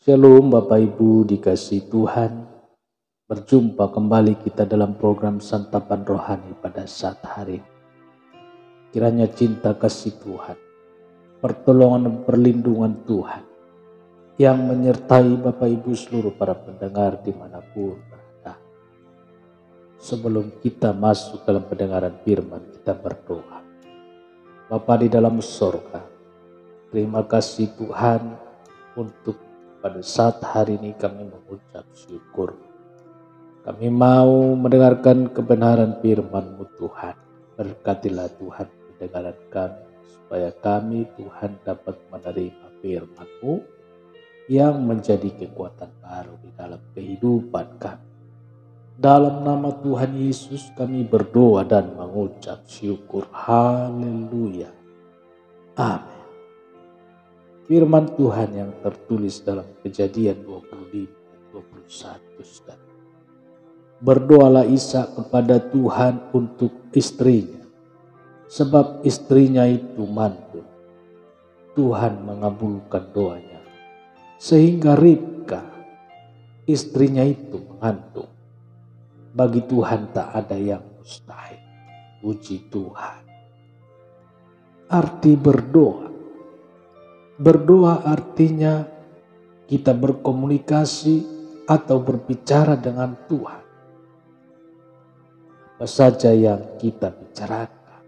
Shalom Bapak Ibu dikasihi Tuhan. Berjumpa kembali kita dalam program Santapan Rohani pada saat hari ini. Kiranya cinta kasih Tuhan, pertolongan dan perlindungan Tuhan yang menyertai Bapak Ibu seluruh para pendengar dimanapun berada. Sebelum kita masuk dalam pendengaran firman, kita berdoa. Bapa di dalam surga, terima kasih Tuhan untuk pada saat hari ini kami mengucap syukur. Kami mau mendengarkan kebenaran firman-Mu Tuhan. Berkatilah Tuhan pendengaran kami, supaya kami Tuhan dapat menerima firman-Mu yang menjadi kekuatan baru di dalam kehidupan kami. Dalam nama Tuhan Yesus kami berdoa dan mengucap syukur. Haleluya. Amin. Firman Tuhan yang tertulis dalam Kejadian 25-21. Berdoalah Ishak kepada Tuhan untuk istrinya, sebab istrinya itu mantul. Tuhan mengabulkan doanya, sehingga Ribka, istrinya itu mengandung. Bagi Tuhan tak ada yang mustahil. Puji Tuhan. Arti berdoa. Berdoa artinya kita berkomunikasi atau berbicara dengan Tuhan. Apa saja yang kita bicarakan.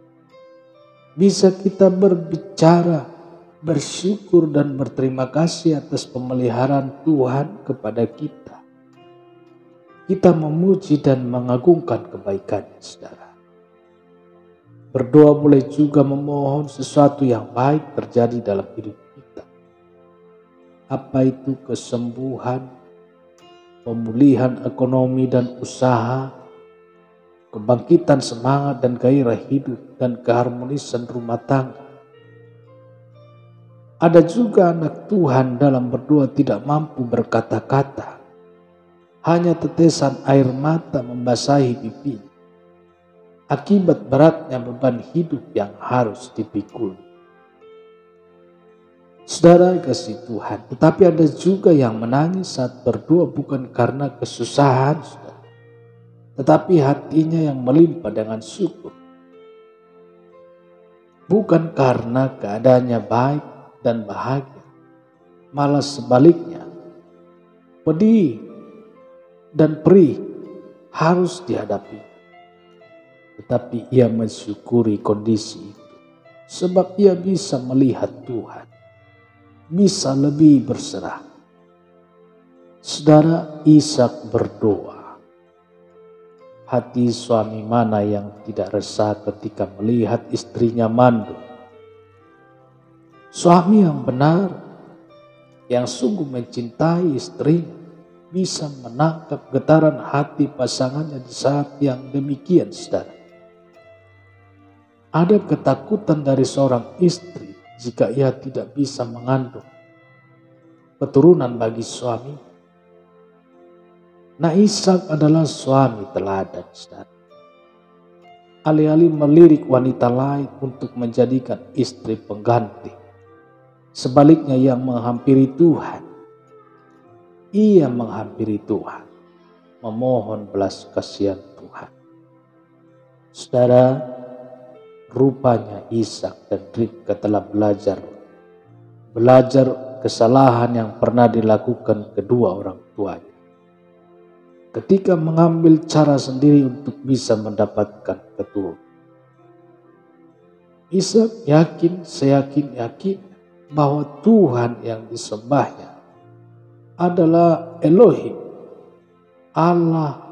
Bisa kita berbicara, bersyukur dan berterima kasih atas pemeliharaan Tuhan kepada kita. Kita memuji dan mengagungkan kebaikannya, saudara. Berdoa boleh juga memohon sesuatu yang baik terjadi dalam hidup kita. Apa itu kesembuhan, pemulihan ekonomi dan usaha, kebangkitan semangat dan gairah hidup, dan keharmonisan rumah tangga. Ada juga anak Tuhan dalam berdoa tidak mampu berkata-kata. Hanya tetesan air mata membasahi pipinya. Akibat beratnya beban hidup yang harus dipikul. Saudara kasih Tuhan, tetapi ada juga yang menangis saat berdoa bukan karena kesusahan, saudara, tetapi hatinya yang melimpah dengan syukur. Bukan karena keadaannya baik dan bahagia, malah sebaliknya, pedih dan perih harus dihadapi. Tetapi ia mensyukuri kondisi itu, sebab ia bisa melihat Tuhan, bisa lebih berserah. Saudara, Ishak berdoa. Hati suami mana yang tidak resah ketika melihat istrinya mandul? Suami yang benar, yang sungguh mencintai istrinya, bisa menangkap getaran hati pasangannya di saat yang demikian, saudara. Ada ketakutan dari seorang istri jika ia tidak bisa mengandung keturunan bagi suami. Nah, Ishak adalah suami teladan, saudara. Alih-alih melirik wanita lain untuk menjadikan istri pengganti, sebaliknya yang menghampiri Tuhan, ia menghampiri Tuhan, memohon belas kasihan Tuhan. Saudara, rupanya Ishak dan Ribka telah belajar kesalahan yang pernah dilakukan kedua orang tuanya. Ketika mengambil cara sendiri untuk bisa mendapatkan keturunan. Ishak yakin bahwa Tuhan yang disembahnya adalah Elohim, Allah,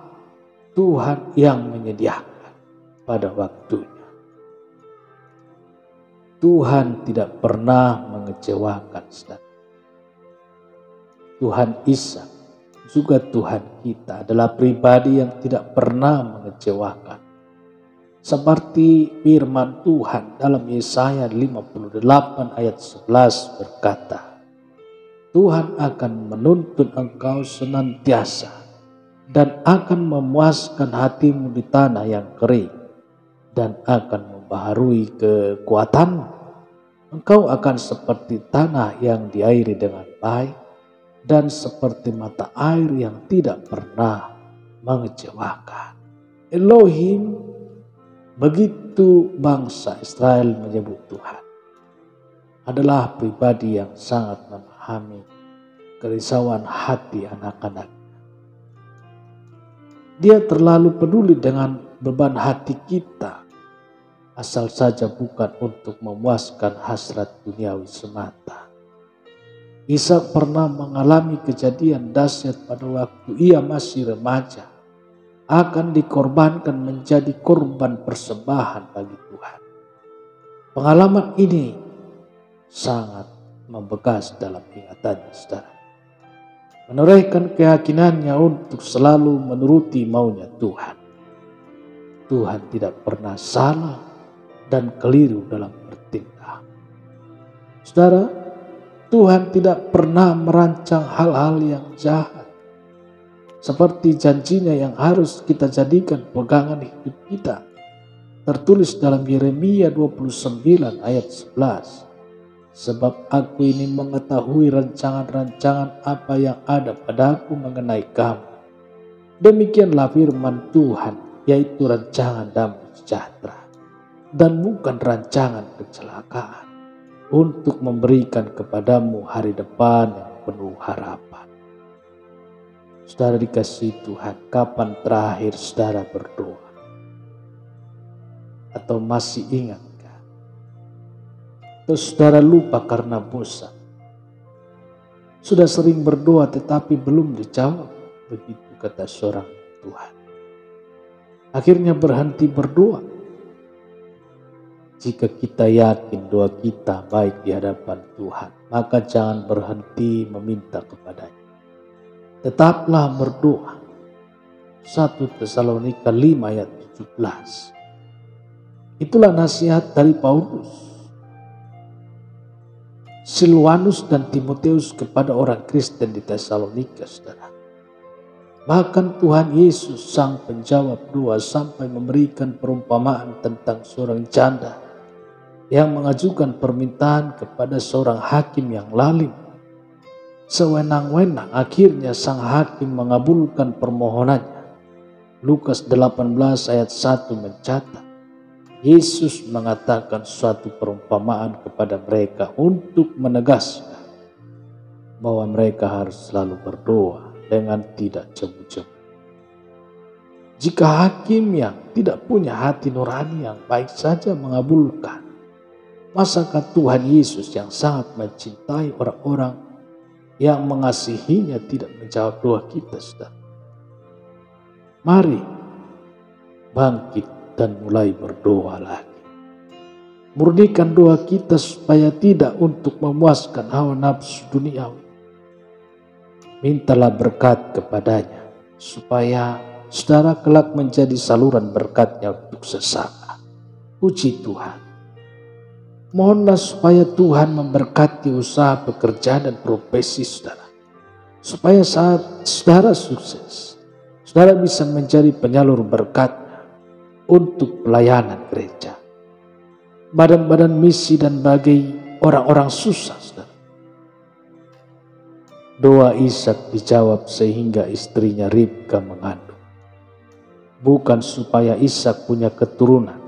Tuhan yang menyediakan pada waktunya. Tuhan tidak pernah mengecewakan, saudara. Tuhan Ishak, juga Tuhan kita adalah pribadi yang tidak pernah mengecewakan. Seperti firman Tuhan dalam Yesaya 58 ayat 11 berkata, Tuhan akan menuntun engkau senantiasa dan akan memuaskan hatimu di tanah yang kering dan akan membaharui kekuatanmu. Engkau akan seperti tanah yang diairi dengan baik dan seperti mata air yang tidak pernah mengecewakan. Elohim, begitu bangsa Israel menyebut Tuhan, adalah pribadi yang sangat memahami kerisauan hati anak-anak. Dia terlalu peduli dengan beban hati kita, asal saja bukan untuk memuaskan hasrat duniawi semata. Ishak pernah mengalami kejadian dahsyat pada waktu ia masih remaja, akan dikorbankan menjadi korban persembahan bagi Tuhan. Pengalaman ini sangat membekas dalam ingatannya, saudara. Menorehkan keyakinannya untuk selalu menuruti maunya Tuhan. Tuhan tidak pernah salah dan keliru dalam bertindak. Saudara, Tuhan tidak pernah merancang hal-hal yang jahat, seperti janjinya yang harus kita jadikan pegangan hidup kita. Tertulis dalam Yeremia 29 ayat 11. Sebab aku ini mengetahui rancangan-rancangan apa yang ada padaku mengenai kamu. Demikianlah firman Tuhan, yaitu rancangan damai sejahtera dan bukan rancangan kecelakaan, untuk memberikan kepadamu hari depan yang penuh harapan. Saudara dikasihi Tuhan, kapan terakhir saudara berdoa? Atau masih ingatkah? Atau saudara lupa karena bosan? Sudah sering berdoa tetapi belum dijawab, begitu kata seorang Tuhan. Akhirnya berhenti berdoa. Jika kita yakin doa kita baik di hadapan Tuhan, maka jangan berhenti meminta kepadanya. Tetaplah berdoa. 1 Tesalonika 5 ayat 17. Itulah nasihat dari Paulus, Silwanus dan Timotius kepada orang Kristen di Tesalonika, saudara. Bahkan Tuhan Yesus sang penjawab doa sampai memberikan perumpamaan tentang seorang janda yang mengajukan permintaan kepada seorang hakim yang lalim. Sewenang-wenang akhirnya sang hakim mengabulkan permohonannya. Lukas 18 ayat 1 mencatat, Yesus mengatakan suatu perumpamaan kepada mereka untuk menegaskan bahwa mereka harus selalu berdoa dengan tidak jemu-jemu. Jika hakim yang tidak punya hati nurani yang baik saja mengabulkan, masakah Tuhan Yesus yang sangat mencintai orang-orang yang mengasihinya tidak menjawab doa kita, saudara? Mari bangkit dan mulai berdoa lagi. Murnikan doa kita supaya tidak untuk memuaskan hawa nafsu duniawi. Mintalah berkat kepadanya supaya saudara kelak menjadi saluran berkatnya untuk sesama. Puji Tuhan. Mohonlah supaya Tuhan memberkati usaha pekerjaan dan profesi saudara. Supaya saat saudara sukses, saudara bisa menjadi penyalur berkat untuk pelayanan gereja, badan-badan misi, dan bagi orang-orang susah, saudara. Doa Ishak dijawab sehingga istrinya Ribka mengandung. Bukan supaya Ishak punya keturunan,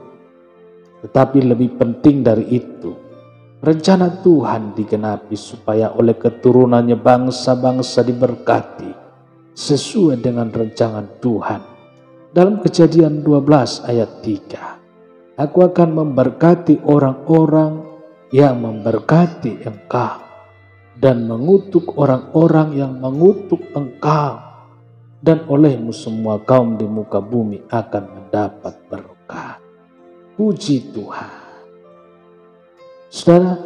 tetapi lebih penting dari itu, rencana Tuhan digenapi supaya oleh keturunannya bangsa-bangsa diberkati sesuai dengan rancangan Tuhan. Dalam Kejadian 12 ayat 3, aku akan memberkati orang-orang yang memberkati engkau dan mengutuk orang-orang yang mengutuk engkau, dan olehmu semua kaum di muka bumi akan mendapat berkat. Puji Tuhan. Saudara,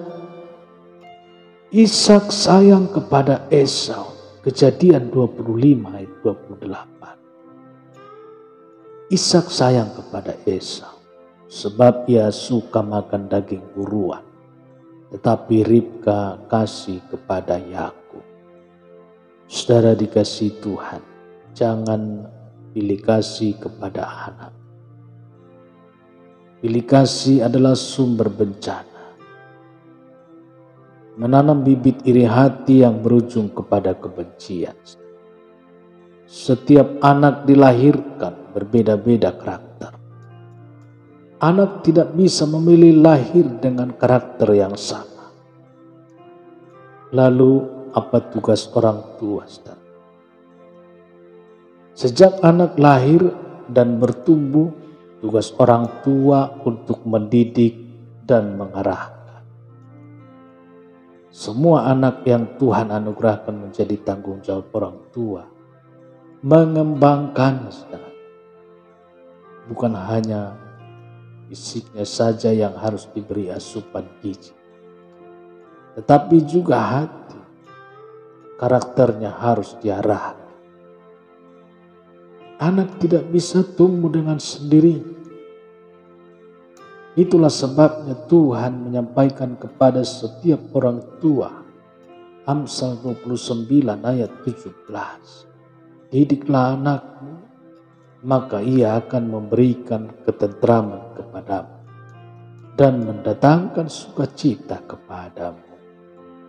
Ishak sayang kepada Esau. Kejadian 25 ayat 28. Ishak sayang kepada Esau sebab ia suka makan daging buruan, tetapi Ribka kasih kepada Yakub. Saudara dikasihi Tuhan, jangan pilih kasih kepada anak. Pilih kasih adalah sumber bencana. menanam bibit iri hati yang berujung kepada kebencian. Setiap anak dilahirkan berbeda-beda karakter. Anak tidak bisa memilih lahir dengan karakter yang sama. Lalu apa tugas orang tua? Sejak anak lahir dan bertumbuh, tugas orang tua untuk mendidik dan mengarahkan. Semua anak yang Tuhan anugerahkan menjadi tanggung jawab orang tua, mengembangkan, bukan hanya fisiknya saja yang harus diberi asupan gizi, tetapi juga hati, karakternya harus diarahkan. Anak tidak bisa tumbuh dengan sendiri. Itulah sebabnya Tuhan menyampaikan kepada setiap orang tua, Amsal 29 ayat 17, didiklah anakmu, maka ia akan memberikan ketentraman kepadamu dan mendatangkan sukacita kepadamu.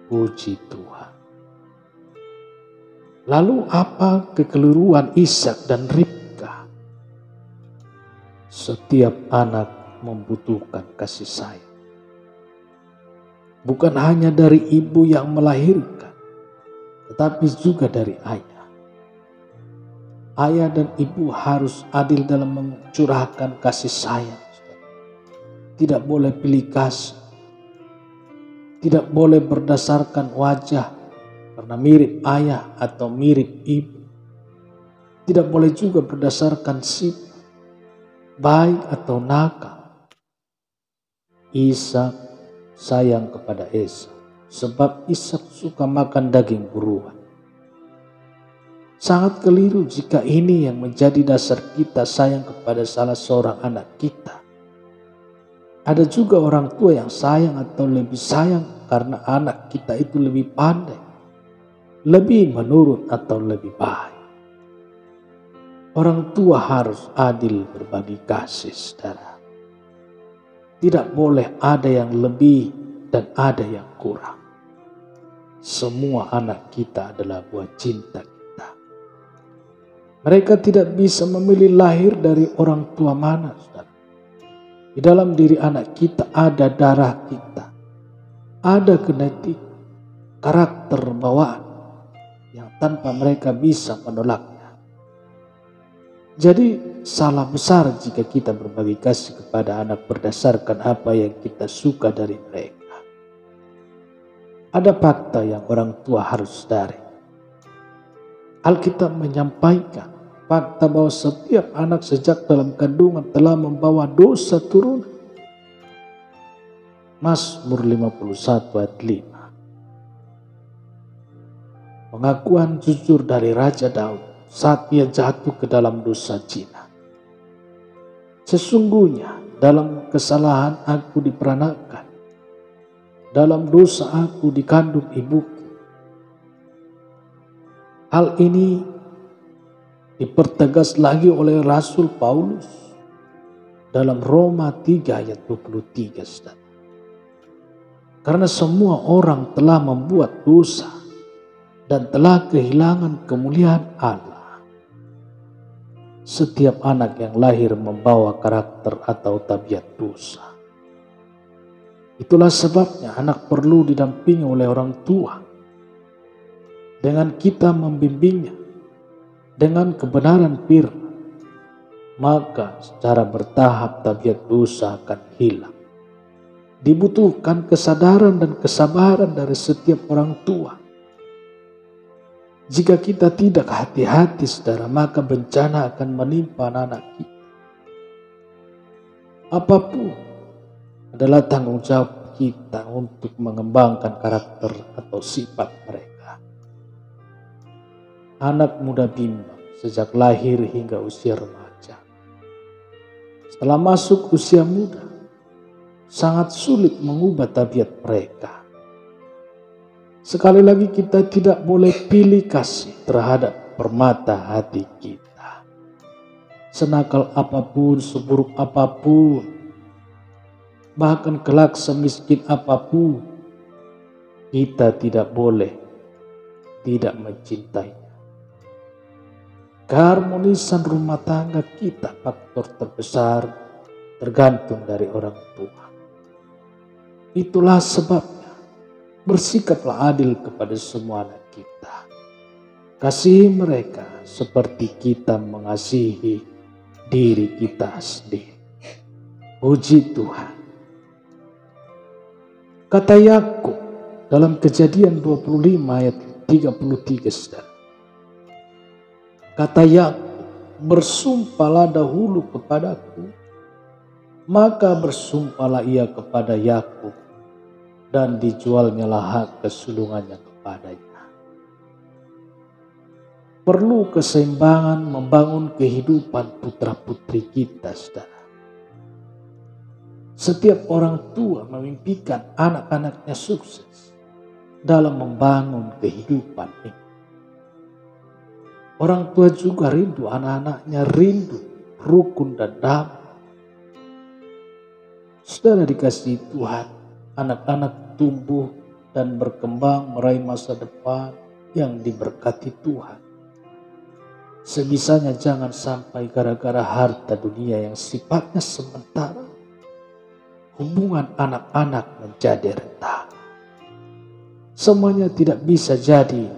Puji Tuhan. Lalu apa kekeliruan Ishak dan Ribka? Setiap anak membutuhkan kasih sayang. Bukan hanya dari ibu yang melahirkan, tetapi juga dari ayah. Ayah dan ibu harus adil dalam mencurahkan kasih sayang. Tidak boleh pilih kasih. Tidak boleh berdasarkan wajah karena mirip ayah atau mirip ibu. Tidak boleh juga berdasarkan sifat baik atau nakal. Ishak sayang kepada Esau sebab Ishak suka makan daging buruan. Sangat keliru jika ini yang menjadi dasar kita sayang kepada salah seorang anak kita. Ada juga orang tua yang sayang atau lebih sayang karena anak kita itu lebih pandai, lebih menurut atau lebih baik. Orang tua harus adil berbagi kasih, saudara. Tidak boleh ada yang lebih dan ada yang kurang. Semua anak kita adalah buah cinta kita. Mereka tidak bisa memilih lahir dari orang tua mana, saudara. Di dalam diri anak kita ada darah kita, ada genetik, karakter bawaan yang tanpa mereka bisa menolaknya. Jadi salah besar jika kita berbagi kasih kepada anak berdasarkan apa yang kita suka dari mereka. Ada fakta yang orang tua harus sadari. Alkitab menyampaikan fakta bahwa setiap anak sejak dalam kandungan telah membawa dosa turun. Mazmur 51 ayat 5. Pengakuan jujur dari Raja Daud saat ia jatuh ke dalam dosa zina. Sesungguhnya dalam kesalahan aku diperanakan, dalam dosa aku dikandung ibuku. Hal ini dipertegas lagi oleh Rasul Paulus dalam Roma 3 ayat 23. Karena semua orang telah membuat dosa dan telah kehilangan kemuliaan Allah. Setiap anak yang lahir membawa karakter atau tabiat dosa. Itulah sebabnya anak perlu didampingi oleh orang tua. Dengan kita membimbingnya dengan kebenaran firman, maka secara bertahap tabiat dosa akan hilang. Dibutuhkan kesadaran dan kesabaran dari setiap orang tua. Jika kita tidak hati-hati, saudara, maka bencana akan menimpa anak kita. Apapun adalah tanggung jawab kita untuk mengembangkan karakter atau sifat mereka. Anak muda bimbang sejak lahir hingga usia remaja. Setelah masuk usia muda, sangat sulit mengubah tabiat mereka. Sekali lagi kita tidak boleh pilih kasih terhadap permata hati kita. Senakal apapun, seburuk apapun, bahkan kelak semiskin apapun, kita tidak boleh tidak mencintainya. Keharmonisan rumah tangga kita faktor terbesar tergantung dari orang tua. Itulah sebabnya bersikaplah adil kepada semua anak kita. Kasihi mereka seperti kita mengasihi diri kita sendiri. Puji Tuhan. Kata Yakub dalam Kejadian 25 ayat 33, saudara. Kata Yakub, bersumpahlah dahulu kepadaku, maka bersumpahlah ia kepada Yakub, dan dijualnyalah hak kesulungannya kepadanya. Perlu keseimbangan membangun kehidupan putra-putri kita, saudara. Setiap orang tua memimpikan anak-anaknya sukses dalam membangun kehidupan ini. Orang tua juga rindu anak-anaknya rindu, rukun dan damai. Saudara dikasihi Tuhan, anak-anak tumbuh dan berkembang meraih masa depan yang diberkati Tuhan. Sebisanya jangan sampai gara-gara harta dunia yang sifatnya sementara, hubungan anak-anak menjadi retak. Semuanya tidak bisa jadi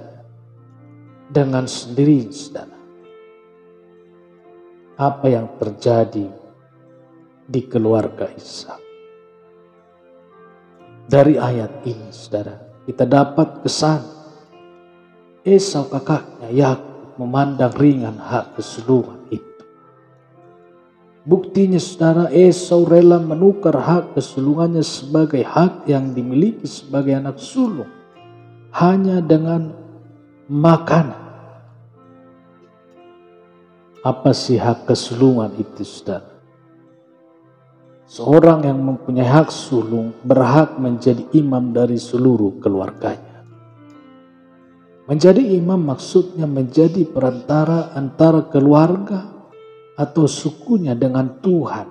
dengan sendiri, saudara. Apa yang terjadi di keluarga Ishak? Dari ayat ini, saudara, kita dapat kesan Esau kakaknya Yakub memandang ringan hak kesulungan itu. Buktinya, saudara, Esau rela menukar hak kesulungannya sebagai hak yang dimiliki sebagai anak sulung hanya dengan makanan. Apa sih hak kesulungan itu, saudara? Seorang yang mempunyai hak sulung berhak menjadi imam dari seluruh keluarganya. Menjadi imam maksudnya menjadi perantara antara keluarga atau sukunya dengan Tuhan.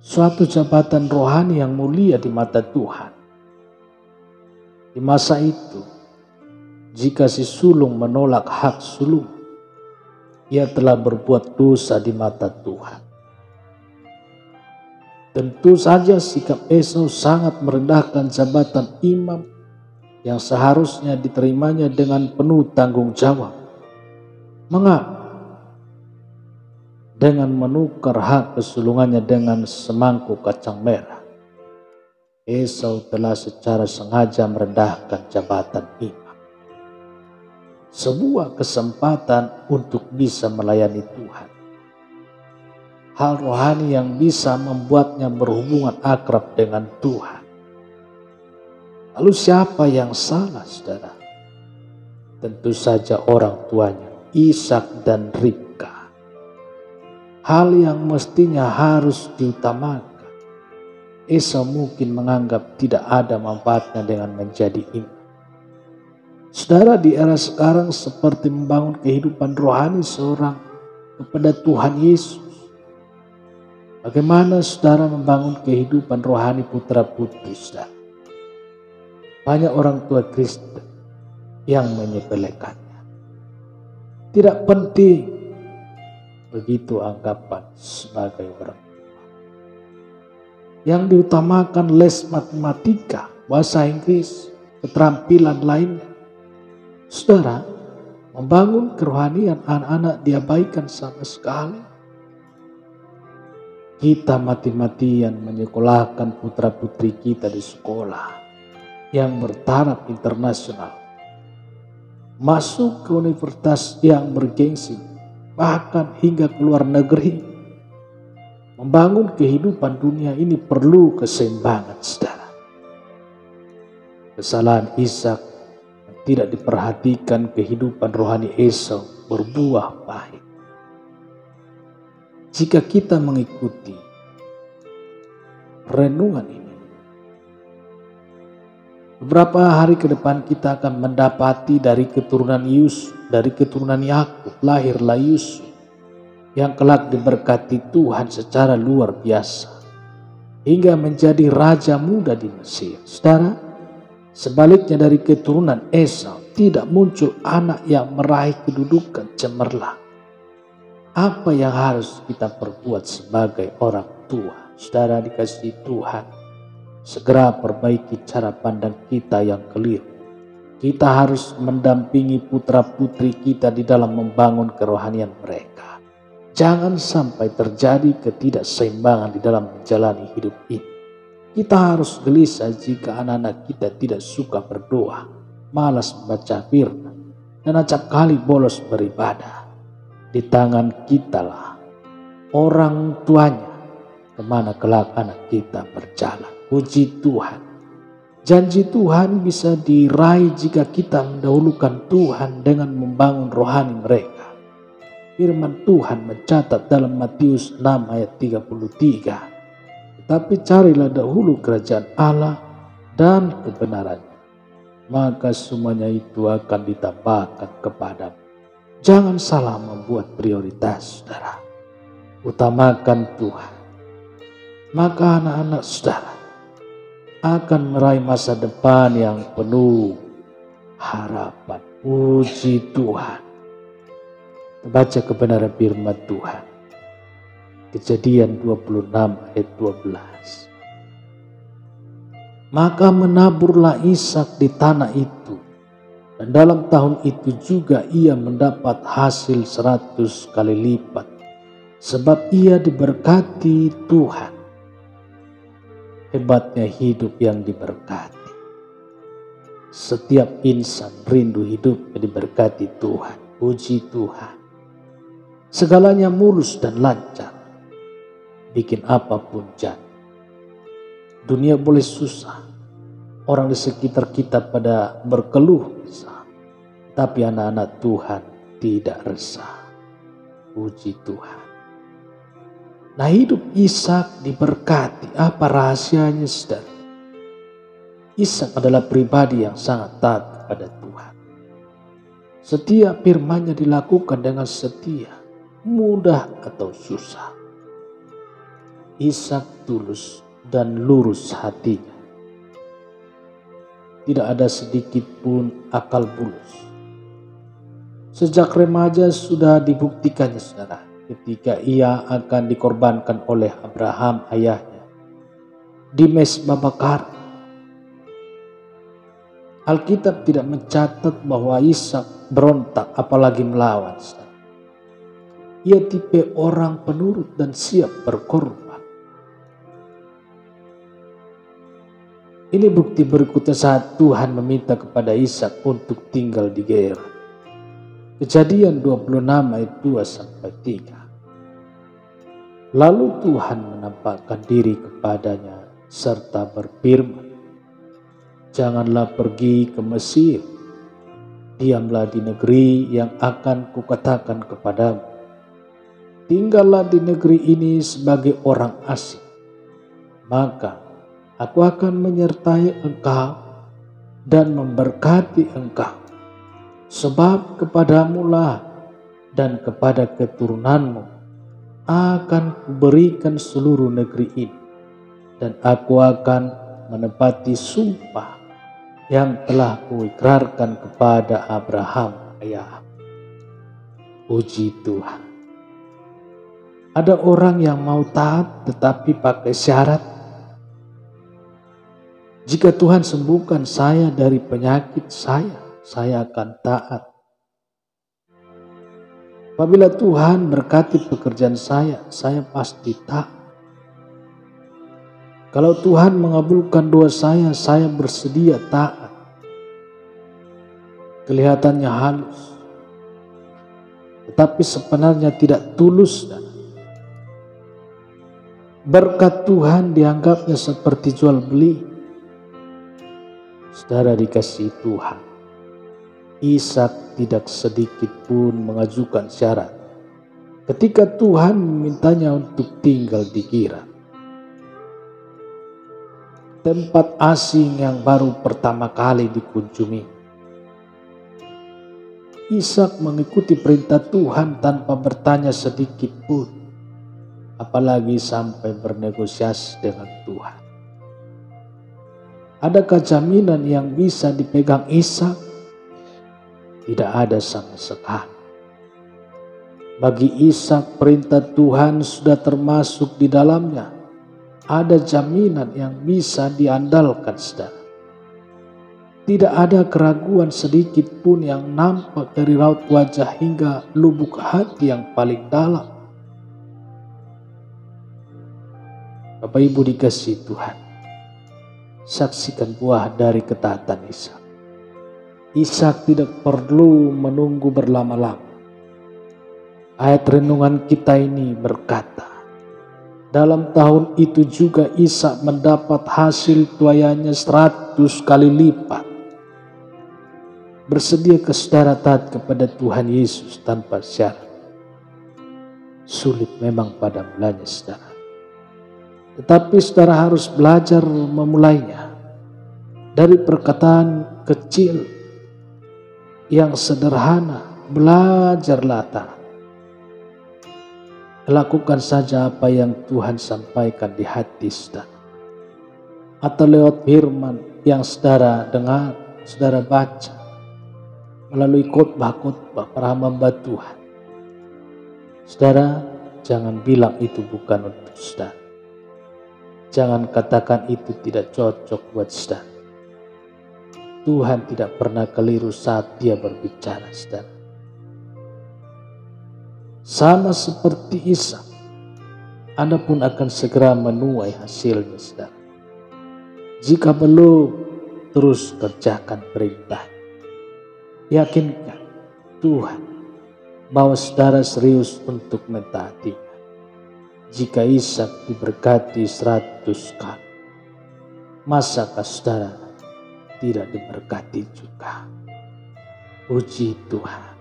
Suatu jabatan rohani yang mulia di mata Tuhan. Di masa itu, jika si sulung menolak hak sulung, ia telah berbuat dosa di mata Tuhan. Tentu saja sikap Esau sangat merendahkan jabatan imam yang seharusnya diterimanya dengan penuh tanggung jawab. Mengapa? Dengan menukar hak kesulungannya dengan semangkuk kacang merah, Esau telah secara sengaja merendahkan jabatan imam. Sebuah kesempatan untuk bisa melayani Tuhan. Hal rohani yang bisa membuatnya berhubungan akrab dengan Tuhan. Lalu siapa yang salah, saudara? Tentu saja orang tuanya, Ishak dan Ribka. Hal yang mestinya harus diutamakan, Esau mungkin menganggap tidak ada manfaatnya dengan menjadi imam. Saudara, di era sekarang seperti membangun kehidupan rohani seorang kepada Tuhan Yesus. Bagaimana saudara membangun kehidupan rohani putra-putri saudara? Banyak orang tua Kristen yang menyepelekannya. Tidak penting, begitu anggapan sebagai orang tua. Yang diutamakan les matematika, bahasa Inggris, keterampilan lainnya. Saudara, membangun kerohanian anak-anak diabaikan sama sekali. Kita mati-matian menyekolahkan putra-putri kita di sekolah yang bertaraf internasional, masuk ke universitas yang bergengsi, bahkan hingga ke luar negeri. Membangun kehidupan dunia ini perlu keseimbangan, saudara. Kesalahan Ishak yang tidak diperhatikan kehidupan rohani Esau berbuah pahit. Jika kita mengikuti renungan ini, beberapa hari ke depan kita akan mendapati dari keturunan Yusuf, dari keturunan Yakub lahirlah Yusuf yang kelak diberkati Tuhan secara luar biasa. hingga menjadi raja muda di Mesir. Saudara, sebaliknya dari keturunan Esau tidak muncul anak yang meraih kedudukan cemerlang. Apa yang harus kita perbuat sebagai orang tua? Saudara dikasihi Tuhan, segera perbaiki cara pandang kita yang keliru. Kita harus mendampingi putra-putri kita di dalam membangun kerohanian mereka. Jangan sampai terjadi ketidakseimbangan di dalam menjalani hidup ini. Kita harus gelisah jika anak-anak kita tidak suka berdoa, malas membaca firman, dan acap kali bolos beribadah. Di tangan kitalah orang tuanya kemana kelak anak kita berjalan. Puji Tuhan. Janji Tuhan bisa diraih jika kita mendahulukan Tuhan dengan membangun rohani mereka. Firman Tuhan mencatat dalam Matius 6 ayat 33. Tetapi carilah dahulu kerajaan Allah dan kebenarannya, maka semuanya itu akan ditambahkan kepadamu. Jangan salah membuat prioritas, saudara. Utamakan Tuhan. Maka anak-anak saudara akan meraih masa depan yang penuh harapan. Puji Tuhan. Baca kebenaran firman Tuhan. Kejadian 26 ayat 12. Maka menaburlah Ishak di tanah itu, dan dalam tahun itu juga ia mendapat hasil 100 kali lipat, sebab ia diberkati Tuhan. Hebatnya hidup yang diberkati. Setiap insan rindu hidup yang diberkati Tuhan. Puji Tuhan. Segalanya mulus dan lancar. Bikin apapun jadi. Dunia boleh susah. Orang di sekitar kita pada berkeluh resah. Tapi anak-anak Tuhan tidak resah. Puji Tuhan. Nah, hidup Ishak diberkati. Apa rahasianya, saudara? Ishak adalah pribadi yang sangat taat kepada Tuhan. Setiap firman-Nya dilakukan dengan setia, mudah atau susah. Ishak tulus dan lurus hatinya. Tidak ada sedikit pun akal bulus. Sejak remaja sudah dibuktikannya, saudara, ketika ia akan dikorbankan oleh Abraham ayahnya di mezbah bakar. Alkitab tidak mencatat bahwa Ishak berontak apalagi melawan. Ia tipe orang penurut dan siap berkorban. Ini bukti berikutnya saat Tuhan meminta kepada Ishak untuk tinggal di Gerar. Kejadian 26 ayat 2-3. Lalu Tuhan menampakkan diri kepadanya serta berfirman, janganlah pergi ke Mesir, diamlah di negeri yang akan kukatakan kepadamu. Tinggallah di negeri ini sebagai orang asing, maka aku akan menyertai engkau dan memberkati engkau, sebab kepadamulah dan kepada keturunanmu akan kuberikan seluruh negeri ini, dan aku akan menepati sumpah yang telah kuikrarkan kepada Abraham ayah. Puji Tuhan. Ada orang yang mau taat tetapi pakai syarat. Jika Tuhan sembuhkan saya dari penyakit saya akan taat. Apabila Tuhan berkati pekerjaan saya pasti taat. Kalau Tuhan mengabulkan doa saya bersedia taat. Kelihatannya halus, tetapi sebenarnya tidak tulus. Berkat Tuhan dianggapnya seperti jual beli. Saudara dikasihi Tuhan, Ishak tidak sedikit pun mengajukan syarat ketika Tuhan memintanya untuk tinggal di Gerar, tempat asing yang baru pertama kali dikunjungi. Ishak mengikuti perintah Tuhan tanpa bertanya sedikit pun. apalagi sampai bernegosiasi dengan Tuhan. Adakah jaminan yang bisa dipegang Ishak? Tidak ada sama sekali. Bagi Ishak, perintah Tuhan sudah termasuk di dalamnya. Ada jaminan yang bisa diandalkan, saudara. Tidak ada keraguan sedikit pun yang nampak dari raut wajah hingga lubuk hati yang paling dalam. Bapak Ibu dikasihi Tuhan, saksikan buah dari ketaatan Ishak. Ishak tidak perlu menunggu berlama-lama. Ayat renungan kita ini berkata, dalam tahun itu juga Ishak mendapat hasil tuaiannya 100 kali lipat. Bersedia ke saudara taat kepada Tuhan Yesus tanpa syarat. Sulit memang pada mulanya, saudara. Tetapi saudara harus belajar memulainya dari perkataan kecil yang sederhana. Belajarlah taat. Lakukan saja apa yang Tuhan sampaikan di hati saudara. Atau lewat firman yang saudara dengar, saudara baca. Melalui khotbah-khotbah para hamba Tuhan. Saudara, jangan bilang itu bukan untuk saudara. Jangan katakan itu tidak cocok buat saudara. Tuhan tidak pernah keliru saat Dia berbicara, saudara. Sama seperti Ishak, Anda pun akan segera menuai hasilnya, saudara. Jika belum, terus kerjakan perintah. Yakinkan Tuhan bahwa saudara serius untuk mentaatinya. Jika Ishak diberkati 100 kali, masakah saudara tidak diberkati juga? Puji Tuhan.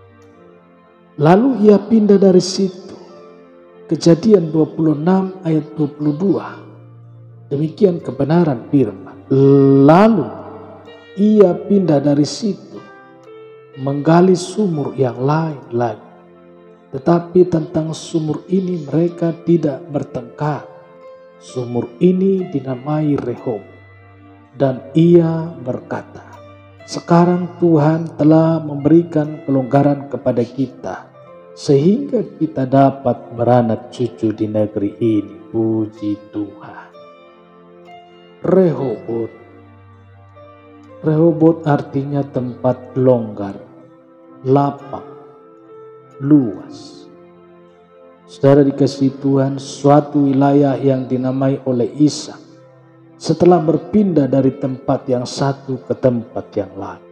Lalu ia pindah dari situ. Kejadian 26 ayat 22. Demikian kebenaran firman. Lalu ia pindah dari situ, menggali sumur yang lain lagi. Tetapi tentang sumur ini mereka tidak bertengkar. Sumur ini dinamai Rehob. Dan ia berkata, sekarang Tuhan telah memberikan kelonggaran kepada kita, sehingga kita dapat beranak cucu di negeri ini. Puji Tuhan. Rehobot. Rehobot artinya tempat longgar, lapang, luas. Saudara dikasihi Tuhan, suatu wilayah yang dinamai oleh Ishak setelah berpindah dari tempat yang satu ke tempat yang lain.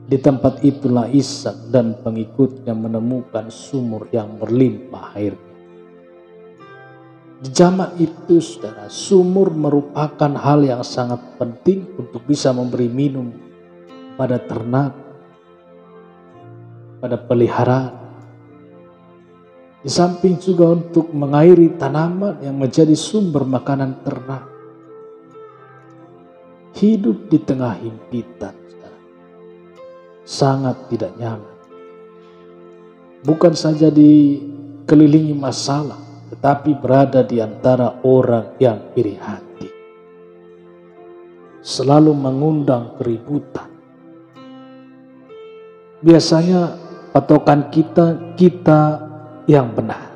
Di tempat itulah Ishak dan pengikutnya menemukan sumur yang berlimpah airnya. Di zaman itu, saudara, sumur merupakan hal yang sangat penting untuk bisa memberi minum pada ternak, pada peliharaan. Di samping juga untuk mengairi tanaman yang menjadi sumber makanan ternak. Hidup di tengah himpitan, saudara, sangat tidak nyaman. Bukan saja dikelilingi masalah, tetapi berada di antara orang yang iri hati. Selalu mengundang keributan. Biasanya patokan kita yang benar.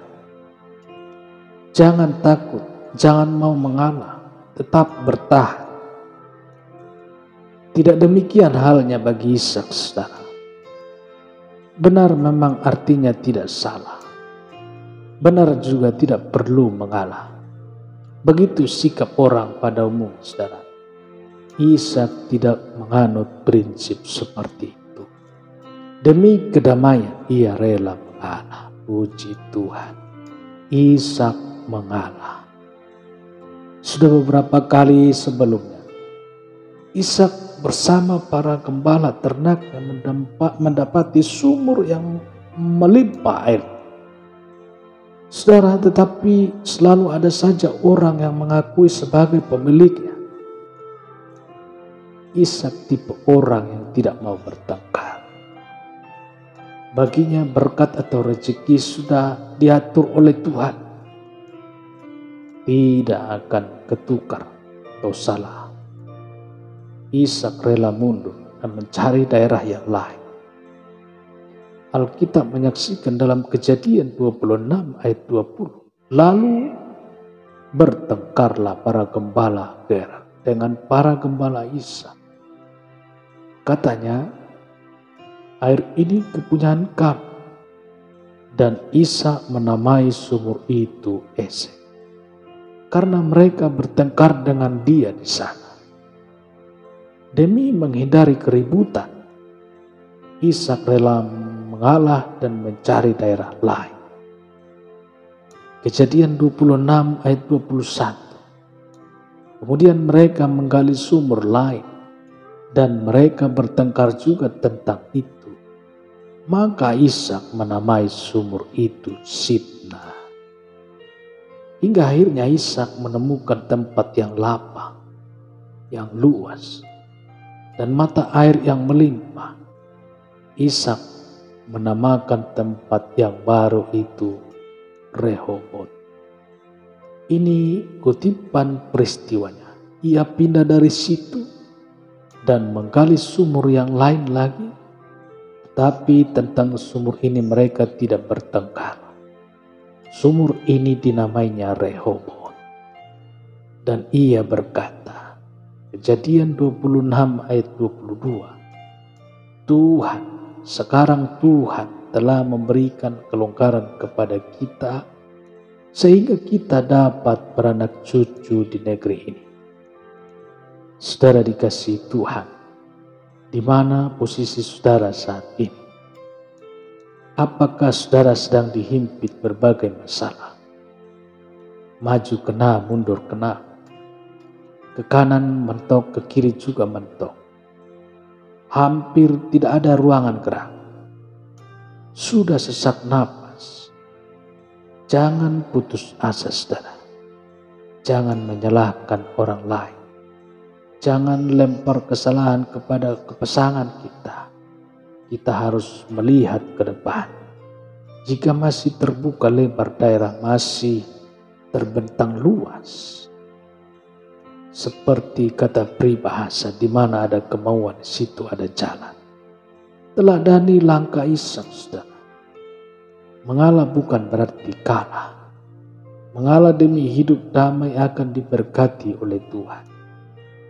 Jangan takut, jangan mau mengalah, tetap bertahan. Tidak demikian halnya bagi Ishak, saudara. Benar memang artinya tidak salah. Benar juga tidak perlu mengalah. Begitu sikap orang pada umum, saudara. Ishak tidak menganut prinsip seperti itu. Demi kedamaian ia rela mengalah. Puji Tuhan. Ishak mengalah. Sudah beberapa kali sebelumnya, Ishak bersama para gembala ternak yang mendapati sumur yang melimpah air. Saudara, tetapi selalu ada saja orang yang mengakui sebagai pemiliknya. Ishak tipe orang yang tidak mau bertengkar. Baginya berkat atau rezeki sudah diatur oleh Tuhan. Tidak akan ketukar atau salah. Ishak rela mundur dan mencari daerah yang lain. Alkitab menyaksikan dalam Kejadian 26 ayat 20. Lalu bertengkarlah para gembala Gerar dengan para gembala Ishak. Katanya, air ini kepunyaan kami. Dan Ishak menamai sumur itu Esek, karena mereka bertengkar dengan dia di sana. Demi menghindari keributan, Ishak rela mengalah dan mencari daerah lain. Kejadian 26 ayat 21. Kemudian mereka menggali sumur lain dan mereka bertengkar juga tentang itu. Maka Ishak menamai sumur itu Sitnah. Hingga akhirnya Ishak menemukan tempat yang lapang, yang luas, dan mata air yang melimpah. Ishak menamakan tempat yang baru itu Rehobot. Ini kutipan peristiwanya. Ia pindah dari situ dan menggali sumur yang lain lagi. Tapi tentang sumur ini mereka tidak bertengkar. Sumur ini dinamainya Rehobot. Dan ia berkata, Kejadian 26 ayat 22. Sekarang Tuhan telah memberikan kelonggaran kepada kita sehingga kita dapat beranak cucu di negeri ini. Saudara dikasihi Tuhan, di mana posisi saudara saat ini? Apakah saudara sedang dihimpit berbagai masalah? Maju kena, mundur kena. Ke kanan mentok, ke kiri juga mentok. Hampir tidak ada ruangan gerak. Sudah sesak napas. Jangan putus asa, saudara. Jangan menyalahkan orang lain. Jangan lempar kesalahan kepada pasangan kita. Kita harus melihat ke depan. Jika masih terbuka lebar daerah, masih terbentang luas. Seperti kata peribahasa, di mana ada kemauan, di situ ada jalan. Teladani langkah Ishak, saudara. Mengalah bukan berarti kalah. Mengalah demi hidup damai akan diberkati oleh Tuhan.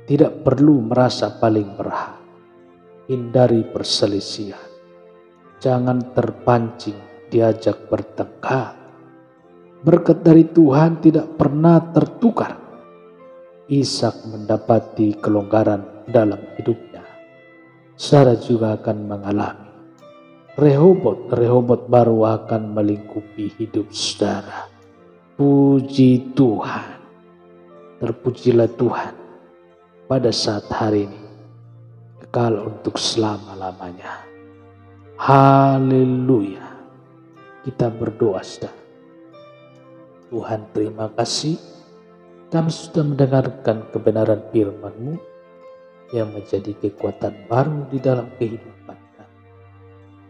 Tidak perlu merasa paling berhak. Hindari perselisihan. Jangan terpancing diajak bertengkar. Berkat dari Tuhan tidak pernah tertukar. Ishak mendapati kelonggaran dalam hidupnya. Saudara juga akan mengalami. Rehobot baru akan melingkupi hidup saudara. Puji Tuhan. Terpujilah Tuhan pada saat hari ini. Kekal untuk selama-lamanya. Haleluya. Kita berdoa, saudara. Tuhan, terima kasih. Kami sudah mendengarkan kebenaran firman-Mu yang menjadi kekuatan baru di dalam kehidupan kami.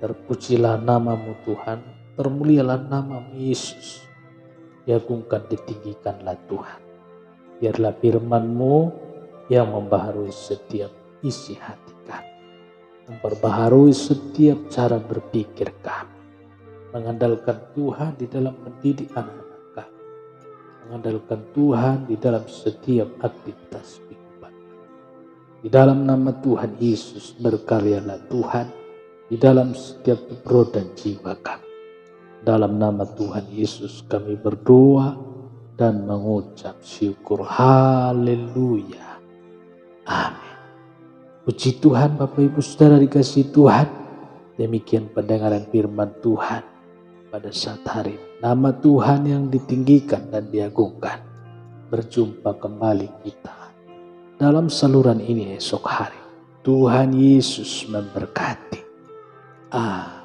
Terpujilah nama-Mu Tuhan, termulialah nama-Mu Yesus. Diagungkan, ditinggikanlah Tuhan. Biarlah firman-Mu yang membaharui setiap isi hati kami. Memperbaharui setiap cara berpikir kami. Mengandalkan Tuhan di dalam mendidik anak-anak. Mengandalkan Tuhan di dalam setiap aktivitas kehidupan. Di dalam nama Tuhan Yesus berkaryalah Tuhan di dalam setiap roh dan jiwa kami. Dalam nama Tuhan Yesus kami berdoa dan mengucap syukur. Haleluya. Amin. Puji Tuhan, Bapak Ibu Saudara dikasihi Tuhan. Demikian pendengaran firman Tuhan pada saat hari ini. Nama Tuhan yang ditinggikan dan diagungkan. Berjumpa kembali kita dalam saluran ini esok hari. Tuhan Yesus memberkati. Amin.